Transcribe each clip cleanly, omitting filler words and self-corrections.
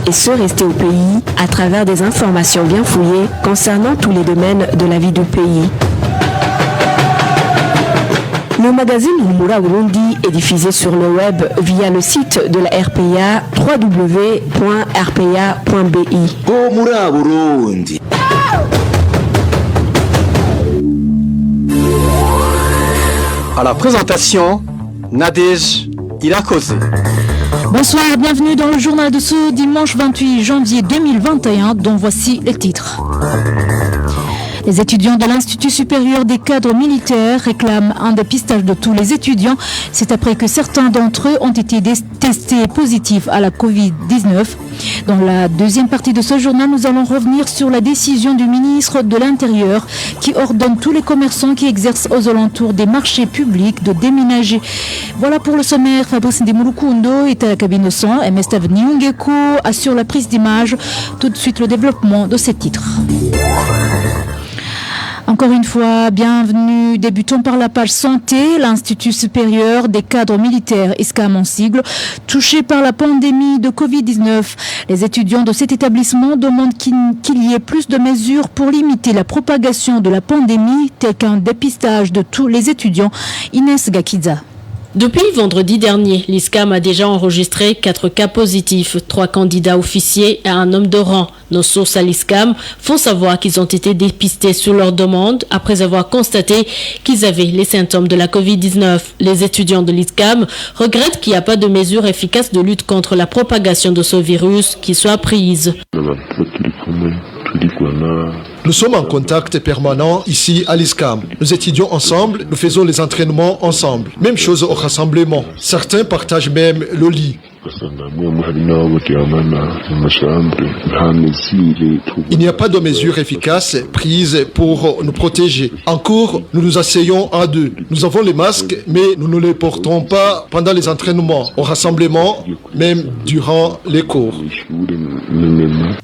et se rester au pays à travers des informations bien fouillées concernant tous les domaines de la vie du pays. Le magazine Humura Burundi est diffusé sur le web via le site de la RPA www.rpa.bi. Humura Burundi. À la présentation, Nadège Irakoze. Bonsoir, bienvenue dans le journal de ce dimanche 28 janvier 2021, dont voici les titres. Les étudiants de l'Institut supérieur des cadres militaires réclament un dépistage de tous les étudiants. C'est après que certains d'entre eux ont été testés positifs à la Covid-19. Dans la deuxième partie de ce journal, nous allons revenir sur la décision du ministre de l'Intérieur qui ordonne tous les commerçants qui exercent aux alentours des marchés publics de déménager. Voilà pour le sommaire. Fabrice Ndemurukundo est à la cabine de son. Mstave Nyungeko assure la prise d'image. Tout de suite le développement de ces titres. Encore une fois, bienvenue. Débutons par la page santé. L'Institut supérieur des cadres militaires, ISCAM en sigle, touché par la pandémie de Covid-19. Les étudiants de cet établissement demandent qu'il y ait plus de mesures pour limiter la propagation de la pandémie, tel qu'un dépistage de tous les étudiants. Inès Gakidza. Depuis vendredi dernier, l'ISCAM a déjà enregistré 4 cas positifs, 3 candidats officiers et un homme de rang. Nos sources à l'ISCAM font savoir qu'ils ont été dépistés sur leur demande après avoir constaté qu'ils avaient les symptômes de la Covid-19. Les étudiants de l'ISCAM regrettent qu'il n'y a pas de mesures efficaces de lutte contre la propagation de ce virus qui soient prises. Nous sommes en contact permanent ici à l'ISCAM. Nous étudions ensemble, nous faisons les entraînements ensemble. Même chose au rassemblement. Certains partagent même le lit. Il n'y a pas de mesures efficaces prises pour nous protéger. En cours, nous nous asseyons à deux. Nous avons les masques, mais nous ne les portons pas pendant les entraînements, au rassemblement, même durant les cours.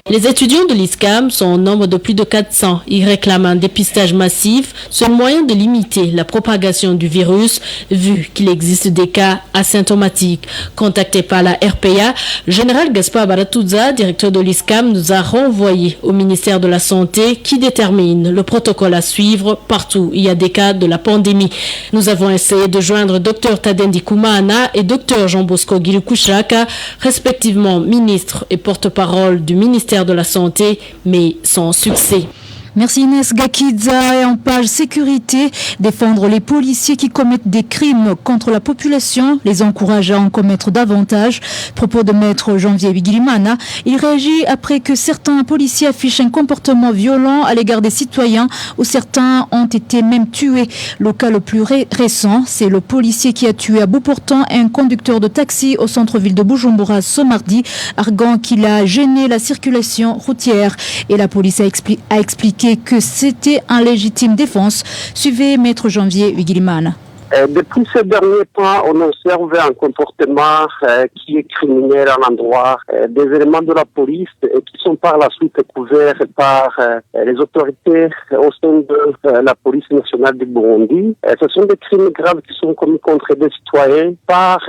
Les étudiants de l'ISCAM sont au nombre de plus de 400. Ils réclament un dépistage massif, seul moyen de limiter la propagation du virus, vu qu'il existe des cas asymptomatiques. Contacté par la RPA, le général Gaspard Baratouza, directeur de l'ISCAM, nous a renvoyé au ministère de la Santé qui détermine le protocole à suivre partout où il y a des cas de la pandémie. Nous avons essayé de joindre Dr Tadendi Koumana et Dr Jean Bosco Gilukushaka, respectivement ministre et porte-parole du ministère de la Santé, mais sans succès. Merci Inès Gakidza. Et en page sécurité, défendre les policiers qui commettent des crimes contre la population, les encourage à en commettre davantage. Propos de maître Janvier Bigirimana. Il réagit après que certains policiers affichent un comportement violent à l'égard des citoyens, où certains ont été même tués. Le cas le plus récent, c'est le policier qui a tué à bout portant un conducteur de taxi au centre-ville de Bujumbura ce mardi, arguant qu'il a gêné la circulation routière. Et la police a expliqué que c'était une légitime défense. Suivez Maître Janvier Wigilimana. Depuis ces derniers temps, on observe un comportement qui est criminel à l'endroit des éléments de la police qui sont par la suite couverts par les autorités au sein de la police nationale du Burundi. Ce sont des crimes graves qui sont commis contre des citoyens par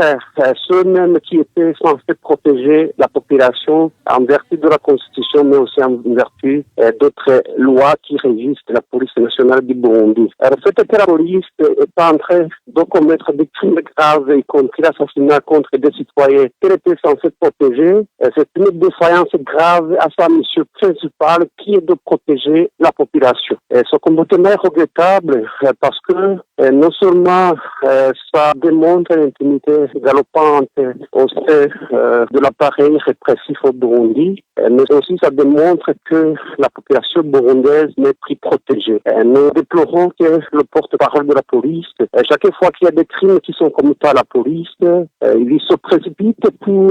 ceux-mêmes qui étaient censés protéger la population en vertu de la Constitution, mais aussi en vertu d'autres lois qui régissent la police nationale du Burundi. Le fait que la police est en train de commettre des crimes graves, y compris l'assassinat contre des citoyens qu'elle était censée protéger, c'est une défaillance grave à sa mission principale qui est de protéger la population. Ce comportement est regrettable parce que non seulement ça démontre l'intimité galopante au sein de l'appareil répressif au Burundi, mais aussi ça démontre que la population burundaise n'est plus protégée. Nous déplorons que le porte-parole de la police, chaque fois qu'il y a des crimes qui sont commis par la police, il se précipite pour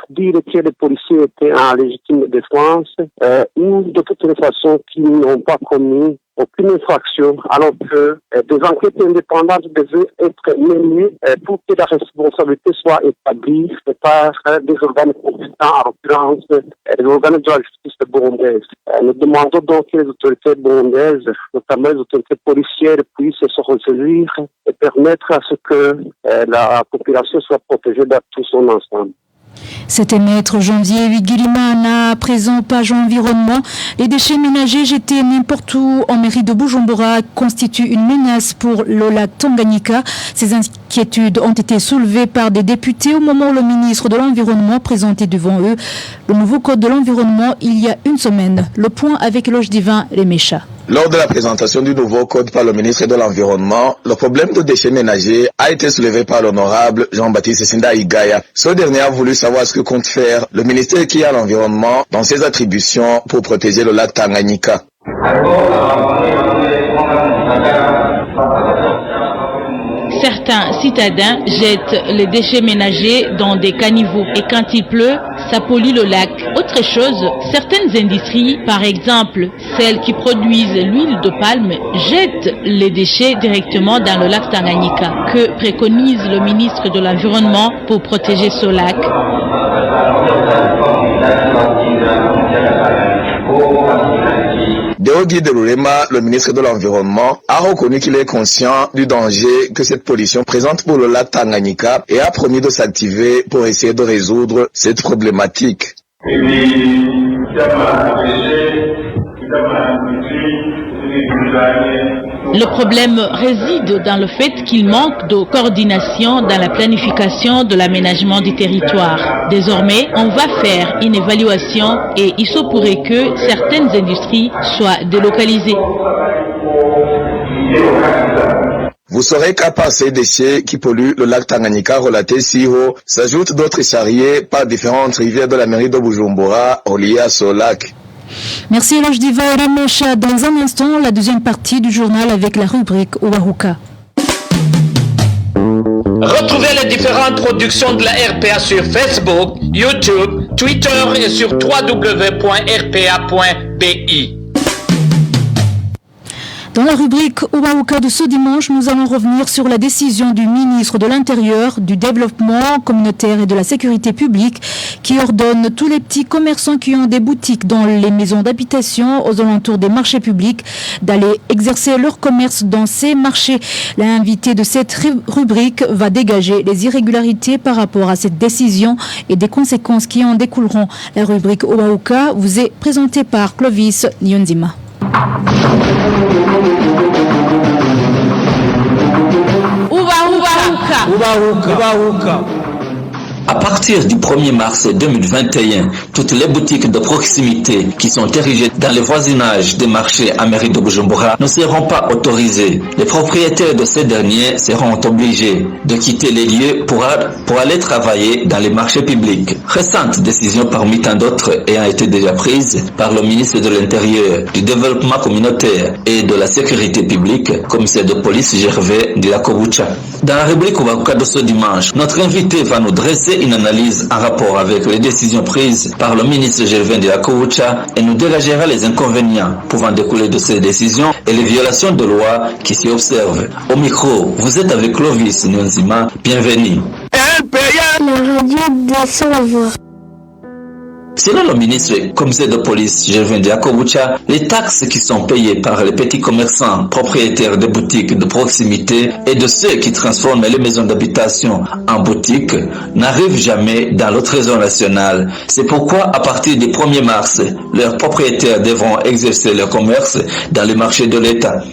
dire que les policiers étaient en légitime défense ou de toutes les façons qu'ils n'ont pas commis aucune infraction, alors que des enquêtes indépendantes devaient être menées pour que la responsabilité soit établie par des organes compétents, en l'occurrence les organes de la justice burundaise. Nous demandons donc que les autorités burundaises, notamment les autorités policières, puissent se ressaisir et permettre à ce que la population soit protégée dans tout son ensemble. C'était Maître Janvier Guilimana, à présent page environnement. Les déchets ménagers jetés n'importe où en mairie de Bujumbura constituent une menace pour le lac Tanganyika. Ces inquiétudes ont été soulevées par des députés au moment où le ministre de l'Environnement présentait devant eux le nouveau code de l'environnement il y a une semaine. Le point avec Eloge Divin, les Méchas. Lors de la présentation du nouveau code par le ministre de l'Environnement, le problème de déchets ménagers a été soulevé par l'honorable Jean-Baptiste Sinda Igaya. Ce dernier a voulu savoir ce que compte faire le ministère qui a l'environnement dans ses attributions pour protéger le lac Tanganyika. Certains citadins jettent les déchets ménagers dans des caniveaux et quand il pleut, ça pollue le lac. Autre chose, certaines industries, par exemple celles qui produisent l'huile de palme, jettent les déchets directement dans le lac Tanganyika. Que préconise le ministre de l'Environnement pour protéger ce lac? Deogui de Lurema, le ministre de l'Environnement, a reconnu qu'il est conscient du danger que cette pollution présente pour le lac Tanganyika et a promis de s'activer pour essayer de résoudre cette problématique. Le problème réside dans le fait qu'il manque de coordination dans la planification de l'aménagement du territoire. Désormais, on va faire une évaluation et il se pourrait que certaines industries soient délocalisées. Vous saurez qu'à part ces déchets qui polluent le lac Tanganyika relaté si haut, s'ajoutent d'autres charriers par différentes rivières de la mairie de Bujumbura reliées à ce lac. Merci Eloge Diva et Ramecha. Dans un instant, la deuxième partie du journal avec la rubrique Ouahuka. Retrouvez les différentes productions de la RPA sur Facebook, YouTube, Twitter et sur www.rpa.bi. Dans la rubrique Ouahuka de ce dimanche, nous allons revenir sur la décision du ministre de l'Intérieur, du Développement communautaire et de la Sécurité publique qui ordonne tous les petits commerçants qui ont des boutiques dans les maisons d'habitation aux alentours des marchés publics d'aller exercer leur commerce dans ces marchés. L'invité de cette rubrique va dégager les irrégularités par rapport à cette décision et des conséquences qui en découleront. La rubrique Ouahuka vous est présentée par Clovis Nyonzima. À partir du 1er mars 2021, toutes les boutiques de proximité qui sont érigées dans les voisinages des marchés à mairie de Bujumbura ne seront pas autorisées. Les propriétaires de ces derniers seront obligés de quitter les lieux pour aller travailler dans les marchés publics. Récente décision parmi tant d'autres ayant été déjà prise par le ministre de l'Intérieur, du Développement communautaire et de la Sécurité publique, commissaire de police Gervais Dilakobucha. Dans la rubrique Ouahuka de ce dimanche, notre invité va nous dresser une analyse en rapport avec les décisions prises par le ministre Gervais Dilakobucha et nous dégagera les inconvénients pouvant découler de ces décisions et les violations de loi qui s'y observent. Au micro, vous êtes avec Clovis Nyonzima. Bienvenue. La radio descend la voix. Selon le ministre commissaire de police Gervais Dilakobucha, les taxes qui sont payées par les petits commerçants propriétaires de boutiques de proximité et de ceux qui transforment les maisons d'habitation en boutiques n'arrivent jamais dans le trésor national. C'est pourquoi à partir du 1er mars, leurs propriétaires devront exercer leur commerce dans les marchés de l'État.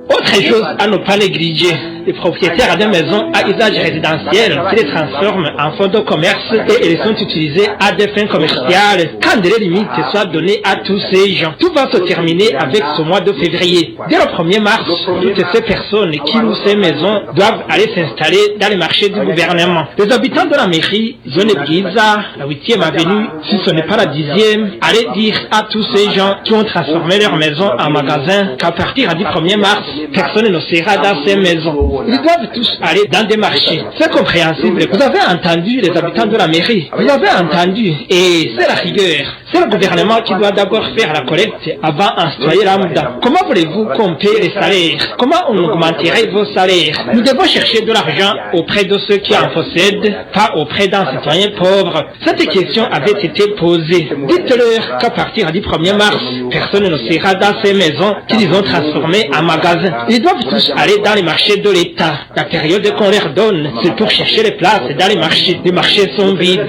Autre chose à ne pas négliger, les propriétaires de maisons à usage résidentiel se les transforment en fonds de commerce et elles sont utilisées à des fins commerciales. Quand des limites soient données à tous ces gens, tout va se terminer avec ce mois de février. Dès le 1er mars, toutes ces personnes qui louent ces maisons doivent aller s'installer dans les marchés du gouvernement. Les habitants de la mairie, zone Bwiza, la 8e avenue, si ce n'est pas la 10e, allez dire à tous ces gens qui ont transformé leur maison en magasin qu'à partir du 1er mars, personne ne sera dans ces maisons. Ils doivent tous aller dans des marchés. C'est compréhensible. Vous avez entendu les habitants de la mairie. Vous avez entendu. Et c'est la rigueur. C'est le gouvernement qui doit d'abord faire la collecte avant un citoyen lambda. Comment voulez-vous qu'on paye les salaires? Comment on augmenterait vos salaires? Nous devons chercher de l'argent auprès de ceux qui en possèdent, pas auprès d'un citoyen pauvre. Cette question avait été posée. Dites-leur qu'à partir du 1er mars, personne ne sera dans ces maisons qu'ils ont transformées en magasins. Ils doivent tous aller dans les marchés de l'État. l'État. La période qu'on leur donne, c'est pour chercher les places dans les marchés. Les marchés sont vides.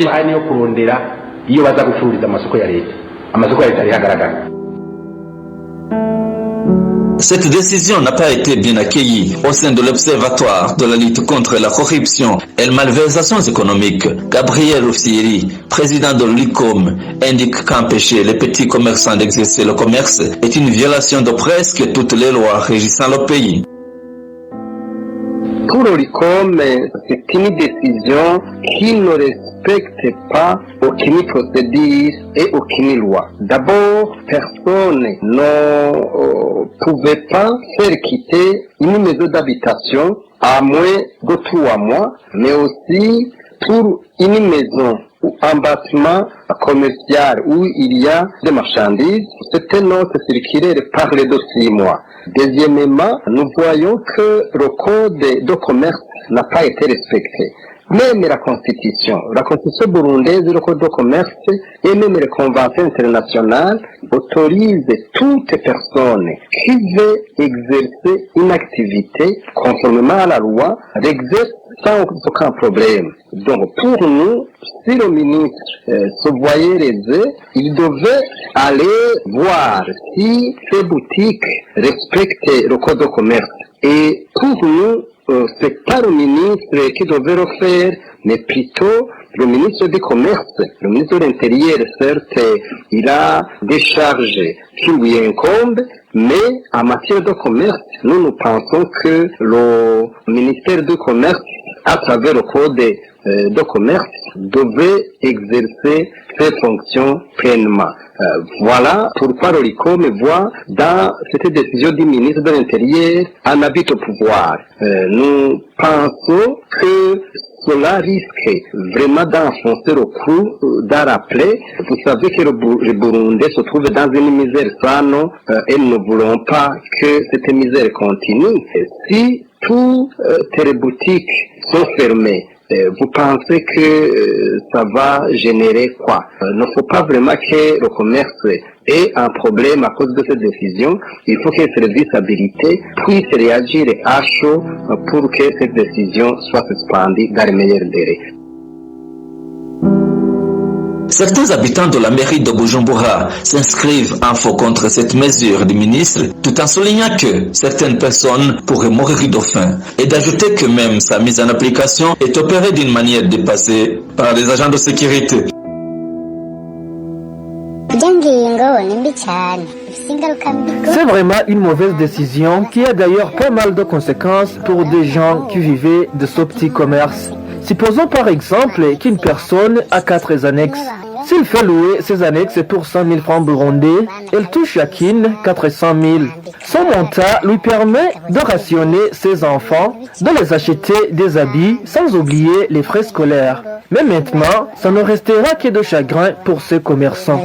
Cette décision n'a pas été bien accueillie au sein de l'Observatoire de la lutte contre la corruption et les malversations économiques. Gabriel Oufsieri, président de l'UCOM, indique qu'empêcher les petits commerçants d'exercer le commerce est une violation de presque toutes les lois régissant le pays. Pour l'UCOM, c'est une décision qui ne respecte pas aucune procédure et aucune loi. D'abord, personne ne pouvait pas faire quitter une maison d'habitation à moins de 3 mois, mais aussi pour une maison ou un bâtiment commercial où il y a des marchandises, cette note circulaire parle de 6 mois. Deuxièmement, nous voyons que le code de commerce n'a pas été respecté. Même la constitution burundaise, le code de commerce et même les conventions internationales autorisent toute personne qui veut exercer une activité conformément à la loi, l'exerce sans aucun problème. Donc pour nous, si le ministre se voyait lésé, il devait aller voir si ces boutiques respectent le code de commerce. Et pour nous, c'est pas le ministre qui devait le faire, mais plutôt le ministre du Commerce. Le ministre de l'Intérieur, certes, il a des charges qui lui incombent, mais en matière de commerce, nous pensons que le ministère du Commerce, à travers le code de commerce, devait exercer ses fonctions pleinement. Voilà pourquoi l'UCOM voit dans cette décision du ministre de l'Intérieur un abus de pouvoir. Nous pensons que cela risque vraiment d'enfoncer le cou d'un rappel. Vous savez que le Burundi se trouve dans une misère sano et nous ne voulons pas que cette misère continue. Si toutes les boutiques sont fermées, vous pensez que ça va générer quoi? Il ne faut pas vraiment que le commerce ait un problème à cause de cette décision. Il faut que les services habilités puissent réagir à chaud pour que cette décision soit suspendue dans les meilleurs délais. Certains habitants de la mairie de Bujumbura s'inscrivent en faux contre cette mesure du ministre, tout en soulignant que certaines personnes pourraient mourir de faim, et d'ajouter que même sa mise en application est opérée d'une manière dépassée par les agents de sécurité. C'est vraiment une mauvaise décision qui a d'ailleurs pas mal de conséquences pour des gens qui vivaient de ce petit commerce. Supposons par exemple qu'une personne a 4 annexes. S'il fait louer ces annexes pour 100 000 francs burundais, elle touche chacune 400 000. Son montant lui permet de rationner ses enfants, de les acheter des habits, sans oublier les frais scolaires. Mais maintenant, ça ne restera que de chagrin pour ces commerçants.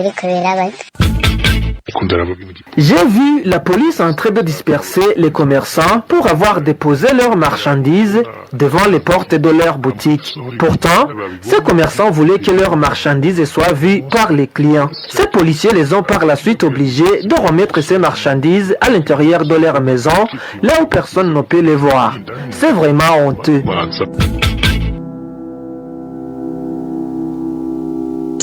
J'ai vu la police en train de disperser les commerçants pour avoir déposé leurs marchandises devant les portes de leurs boutiques. Pourtant, ces commerçants voulaient que leurs marchandises soient vues par les clients. Ces policiers les ont par la suite obligés de remettre ces marchandises à l'intérieur de leur maison, là où personne ne peut les voir. C'est vraiment honteux.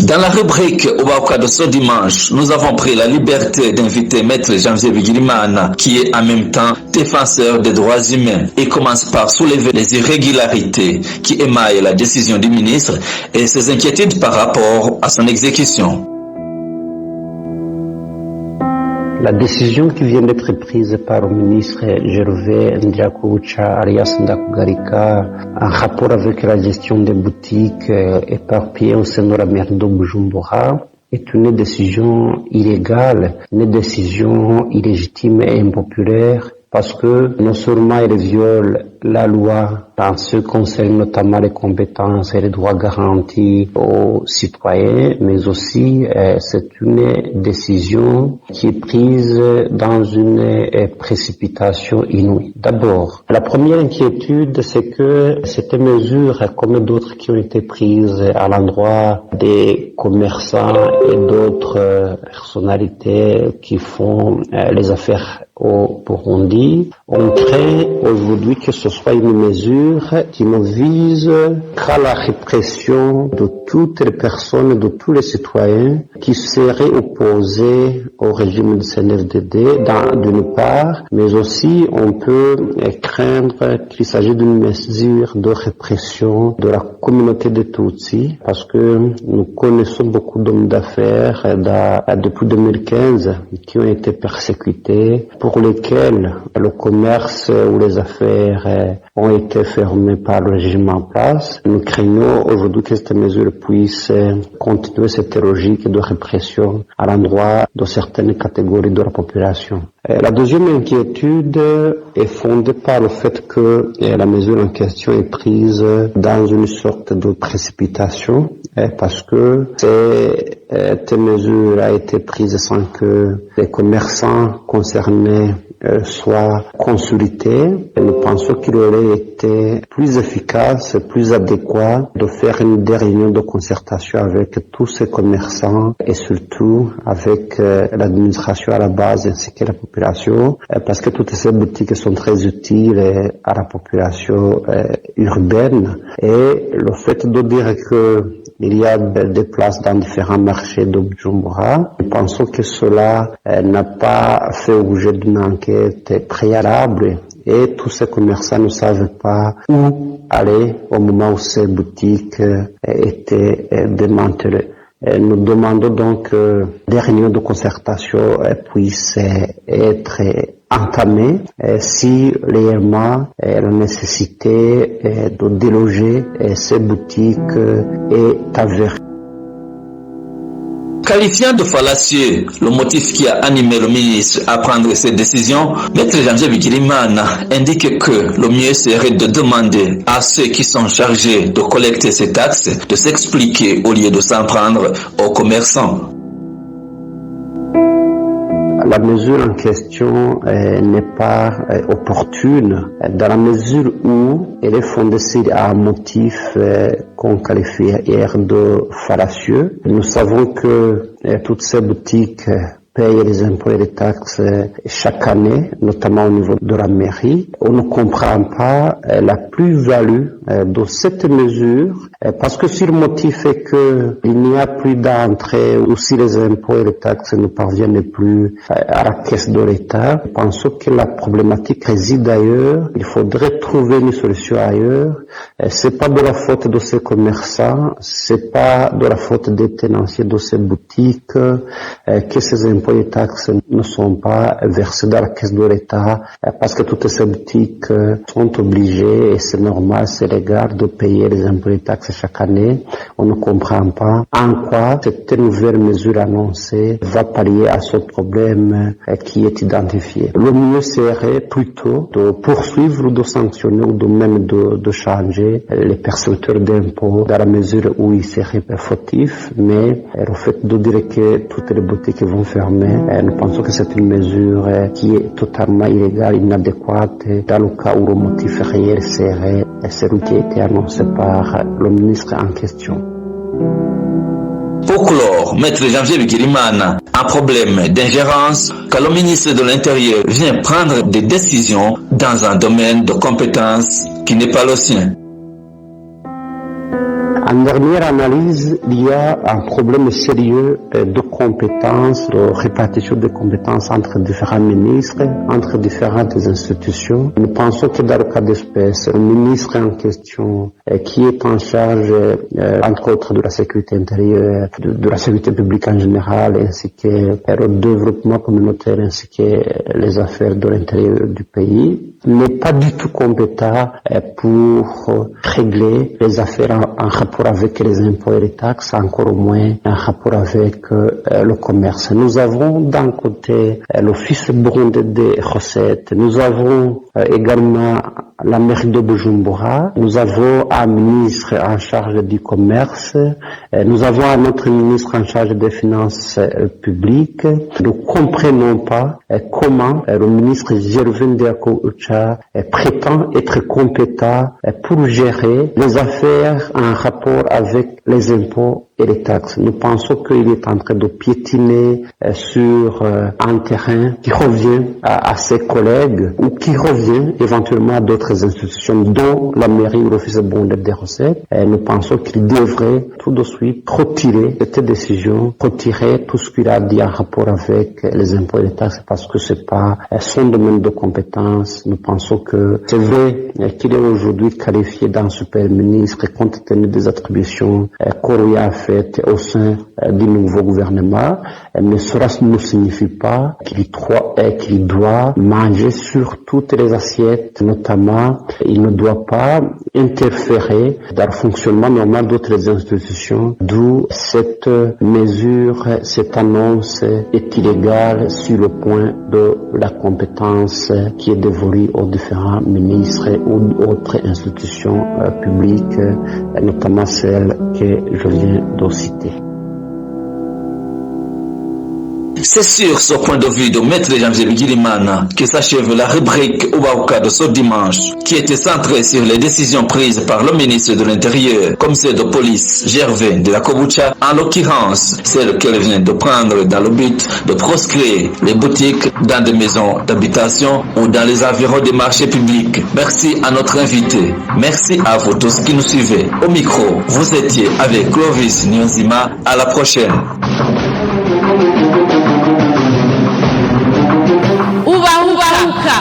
Dans la rubrique Obaoka de ce dimanche, nous avons pris la liberté d'inviter Maître Janvier Bigirimana, qui est en même temps défenseur des droits humains, et commence par soulever les irrégularités qui émaillent la décision du ministre et ses inquiétudes par rapport à son exécution. La décision qui vient d'être prise par le ministre Gervais Ndiakoucha alias Ndakugarika en rapport avec la gestion des boutiques éparpillées au sein de la mairie de Bujumbura est une décision illégale, une décision illégitime et impopulaire parce que non seulement elle viole la loi en ce qui concerne notamment les compétences et les droits garantis aux citoyens, mais aussi c'est une décision qui est prise dans une précipitation inouïe. D'abord, la première inquiétude, c'est que cette mesure, comme d'autres qui ont été prises à l'endroit des commerçants et d'autres personnalités qui font les affaires au Burundi, on craint aujourd'hui que ce soit une mesure qui ne vise qu'à la répression de toutes les personnes, de tous les citoyens qui seraient opposés au régime du CNDD d'une part, mais aussi on peut craindre qu'il s'agit d'une mesure de répression de la communauté des Tutsis, parce que nous connaissons beaucoup d'hommes d'affaires depuis 2015 qui ont été persécutés, pour lesquels le commerce ou les affaires ont été fermés par le régime en place. Nous craignons aujourd'hui que cette mesure puisse continuer cette logique de répression à l'endroit de certaines catégories de la population. La deuxième inquiétude est fondée par le fait que la mesure en question est prise dans une sorte de précipitation, parce que cette mesure a été prise sans que les commerçants concernés soient consultés. Et nous pensons qu'il aurait été plus efficace, plus adéquat de faire une réunion de concertation avec tous ces commerçants et surtout avec l'administration à la base ainsi que la population, parce que toutes ces boutiques sont très utiles à la population urbaine. Et le fait de dire que il y a des places dans différents marchés de Bujumbura, nous pensons que cela n'a pas fait objet d'une enquête préalable et tous ces commerçants ne savent pas où aller au moment où ces boutiques étaient démantelées. Nous demandons donc que des réunions de concertation puissent être entamées si réellement la nécessité de déloger ces boutiques est avérée. Qualifiant de fallacieux le motif qui a animé le ministre à prendre cette décision, Maître Janvier Bigirimana indique que le mieux serait de demander à ceux qui sont chargés de collecter ces taxes de s'expliquer au lieu de s'en prendre aux commerçants. La mesure en question n'est pas opportune dans la mesure où elle est fondée sur un motif qu'on qualifie hier de fallacieux. Nous savons que toutes ces boutiques payent les impôts et les taxes chaque année, notamment au niveau de la mairie. On ne comprend pas la plus-value de cette mesure, parce que si le motif est qu'il n'y a plus d'entrée ou si les impôts et les taxes ne parviennent plus à la caisse de l'État, pensons que la problématique réside ailleurs. Il faudrait trouver une solution ailleurs. C'est pas de la faute de ces commerçants, c'est pas de la faute des tenanciers de ces boutiques que ces impôts et taxes ne sont pas versés dans la caisse de l'État, parce que toutes ces boutiques sont obligées, et c'est normal, c'est légal, de payer les impôts et taxes chaque année. On ne comprend pas en quoi cette nouvelle mesure annoncée va pallier à ce problème qui est identifié. Le mieux serait plutôt de poursuivre ou de sanctionner ou de même de changer les percepteurs d'impôts dans la mesure où ils seraient fautifs, mais le fait de dire que toutes les boutiques vont fermer, nous pensons que c'est une mesure qui est totalement illégale, inadéquate, dans le cas où le motif réel serait celui qui a été annoncé par le ministre en question. Pour clore, Maître Janvier Bigirimana, un problème d'ingérence que le ministre de l'Intérieur vient prendre des décisions dans un domaine de compétence qui n'est pas le sien. En dernière analyse, il y a un problème sérieux de compétences, de répartition des compétences entre différents ministres, entre différentes institutions. Nous pensons que dans le cas d'espèce, le ministre en question, qui est en charge, entre autres, de la sécurité intérieure, de la sécurité publique en général, ainsi que le développement communautaire, ainsi que les affaires de l'intérieur du pays, n'est pas du tout compétent pour régler les affaires en rapport avec les impôts et les taxes, encore moins en rapport avec le commerce. Nous avons d'un côté l'Office burundais des recettes, nous avons également la mairie de Bujumbura, nous avons un ministre en charge du commerce, nous avons un autre ministre en charge des finances publiques. Nous ne comprenons pas comment le ministre Gervais Ndiakou-Ucha prétend être compétent pour gérer les affaires en rapport avec les impôts et les taxes. Nous pensons qu'il est en train de piétiner sur un terrain qui revient à ses collègues ou qui revient éventuellement à d'autres institutions, dont la mairie ou l'office de bonde des recettes. Et nous pensons qu'il devrait tout de suite retirer cette décision, retirer tout ce qu'il a dit en rapport avec les impôts et les taxes, parce que c'est pas son domaine de compétence. Nous pensons que c'est vrai qu'il est aujourd'hui qualifié d'un super ministre compte tenu des attributions qu'on lui a faites au sein du nouveau gouvernement, mais cela ne signifie pas qu'il doit manger sur toutes les assiettes, notamment il ne doit pas interférer dans le fonctionnement normal d'autres institutions, d'où cette mesure, cette annonce est illégale sur le point de la compétence qui est dévolue aux différents ministres ou autres institutions publiques, notamment celles que je viens de citer. C'est sur ce point de vue de Maître Janvier Bigirimana que s'achève la rubrique Ouaouka de ce dimanche, qui était centrée sur les décisions prises par le ministre de l'Intérieur, commissaire de police Gervais de la Koboucha, en l'occurrence celle qu'elle vient de prendre dans le but de proscrire les boutiques dans des maisons d'habitation ou dans les environs des marchés publics. Merci à notre invité. Merci à vous tous qui nous suivez. Au micro, vous étiez avec Clovis Nyonzima. À la prochaine.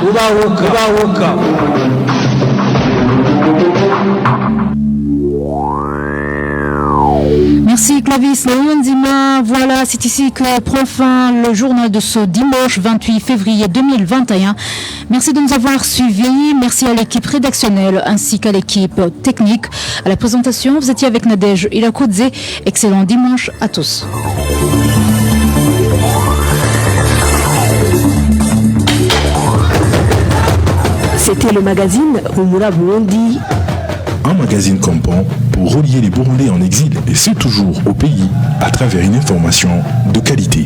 Ubahuka. Merci Clovis Nyonzima. Voilà, c'est ici que prend fin le journal de ce dimanche 28 février 2021. Merci de nous avoir suivis. Merci à l'équipe rédactionnelle ainsi qu'à l'équipe technique. À la présentation, vous étiez avec Nadège Ilakoudze. Excellent dimanche à tous. C'était le magazine Rumura Burundi. Un magazine comprend pour relier les Burundais en exil, et c'est toujours au pays, à travers une information de qualité.